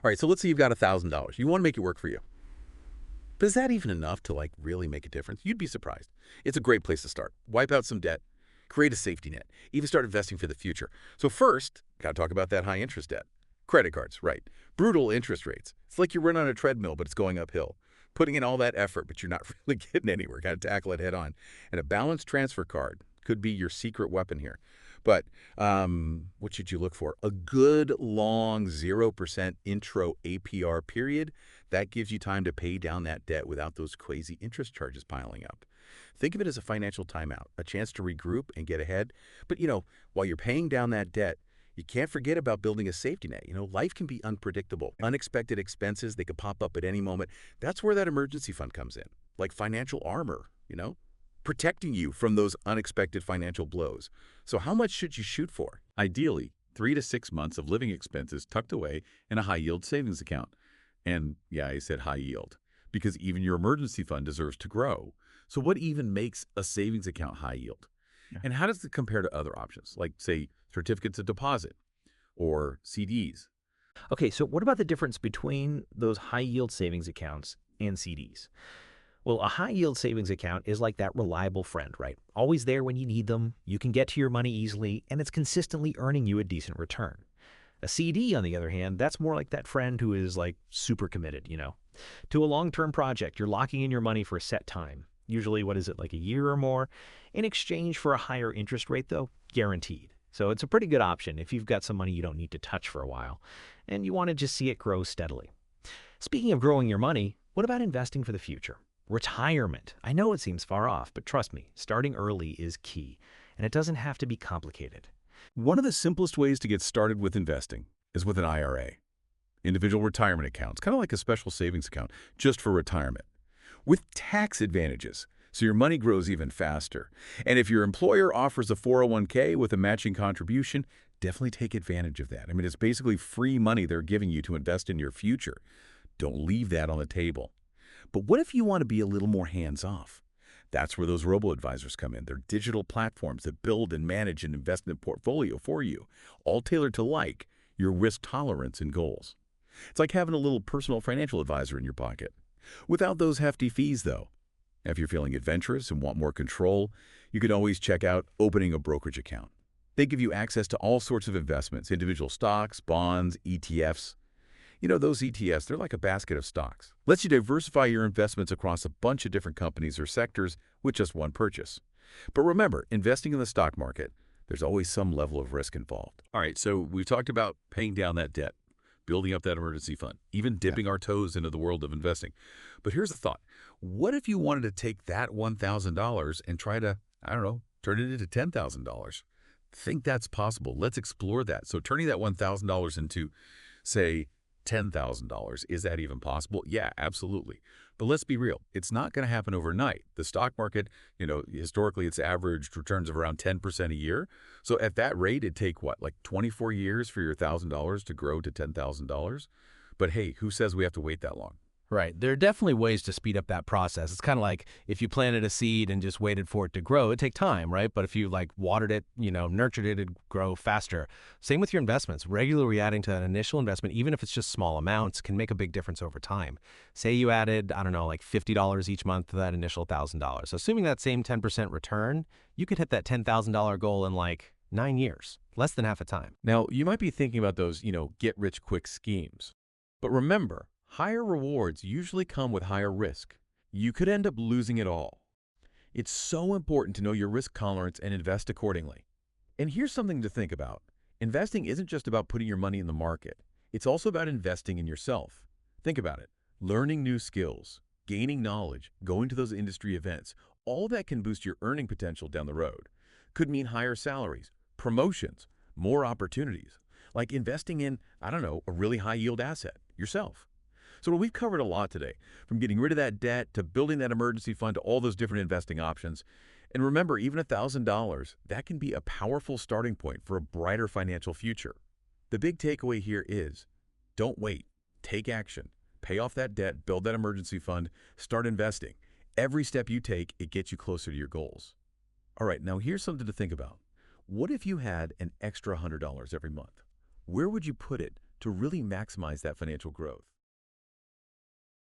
All right, so let's say you've got $1,000. You want to make it work for you. But is that even enough to like really make a difference? You'd be surprised. It's a great place to start. Wipe out some debt, create a safety net, even start investing for the future. So first, got to talk about that high interest debt. Credit cards, right. Brutal interest rates. It's like you run on a treadmill, but it's going uphill. Putting in all that effort, but you're not really getting anywhere. Got to tackle it head on. And a balanced transfer card could be your secret weapon here. But what should you look for? A good long 0% intro APR period. That gives you time to pay down that debt without those crazy interest charges piling up. Think of it as a financial timeout, a chance to regroup and get ahead. But, while you're paying down that debt, you can't forget about building a safety net. Life can be unpredictable. Unexpected expenses, they could pop up at any moment. That's where that emergency fund comes in, like financial armor, protecting you from those unexpected financial blows. So how much should you shoot for? Ideally, 3 to 6 months of living expenses tucked away in a high-yield savings account. And yeah, I said high yield, because even your emergency fund deserves to grow. So what even makes a savings account high yield? Yeah. And how does it compare to other options, like, say, certificates of deposit or CDs? Okay, so what about the difference between those high yield savings accounts and CDs? Well, a high yield savings account is like that reliable friend, right? Always there when you need them, you can get to your money easily, and it's consistently earning you a decent return. A CD, on the other hand, that's more like that friend who is like super committed, to a long-term project. You're locking in your money for a set time. Usually, what is it, like a year or more? In exchange for a higher interest rate, though, guaranteed. So it's a pretty good option if you've got some money you don't need to touch for a while, and you want to just see it grow steadily. Speaking of growing your money, what about investing for the future? Retirement. I know it seems far off, but trust me, starting early is key, and it doesn't have to be complicated. One of the simplest ways to get started with investing is with an IRA, individual retirement accounts, kind of like a special savings account, just for retirement, with tax advantages, so your money grows even faster. And if your employer offers a 401k with a matching contribution, definitely take advantage of that. I mean, it's basically free money they're giving you to invest in your future. Don't leave that on the table. But what if you want to be a little more hands-off? That's where those robo-advisors come in. They're digital platforms that build and manage an investment portfolio for you, all tailored to like your risk tolerance and goals. It's like having a little personal financial advisor in your pocket. Without those hefty fees, though. If you're feeling adventurous and want more control, you can always check out opening a brokerage account. They give you access to all sorts of investments, individual stocks, bonds, ETFs. Those ETFs, they're like a basket of stocks. Lets you diversify your investments across a bunch of different companies or sectors with just one purchase. But remember, investing in the stock market, there's always some level of risk involved. All right, so we've talked about paying down that debt, building up that emergency fund, even dipping our toes into the world of investing. But here's the thought. What if you wanted to take that $1,000 and try to, I don't know, turn it into $10,000? Think that's possible. Let's explore that. So turning that $1,000 into, say, $10,000. Is that even possible? Yeah, absolutely. But let's be real. It's not going to happen overnight. The stock market, historically it's averaged returns of around 10% a year. So at that rate, it'd take what, like 24 years for your $1,000 to grow to $10,000? But hey, who says we have to wait that long? Right. There are definitely ways to speed up that process. It's kind of like if you planted a seed and just waited for it to grow, it'd take time, right? But if you like watered it, nurtured it, it'd grow faster. Same with your investments. Regularly adding to an initial investment, even if it's just small amounts, can make a big difference over time. Say you added, I don't know, like $50 each month to that initial $1,000. Assuming that same 10% return, you could hit that $10,000 goal in like 9 years, less than half the time. Now, you might be thinking about those, get-rich-quick schemes. But remember, higher rewards usually come with higher risk. You could end up losing it all. It's so important to know your risk tolerance and invest accordingly. And here's something to think about. Investing isn't just about putting your money in the market. It's also about investing in yourself. Think about it. Learning new skills, gaining knowledge, going to those industry events, all that can boost your earning potential down the road. Could mean higher salaries, promotions, more opportunities, like investing in, I don't know, a really high-yield asset, yourself. So we've covered a lot today, from getting rid of that debt to building that emergency fund to all those different investing options. And remember, even $1,000, that can be a powerful starting point for a brighter financial future. The big takeaway here is, don't wait. Take action. Pay off that debt, build that emergency fund, start investing. Every step you take, it gets you closer to your goals. All right, now here's something to think about. What if you had an extra $100 every month? Where would you put it to really maximize that financial growth.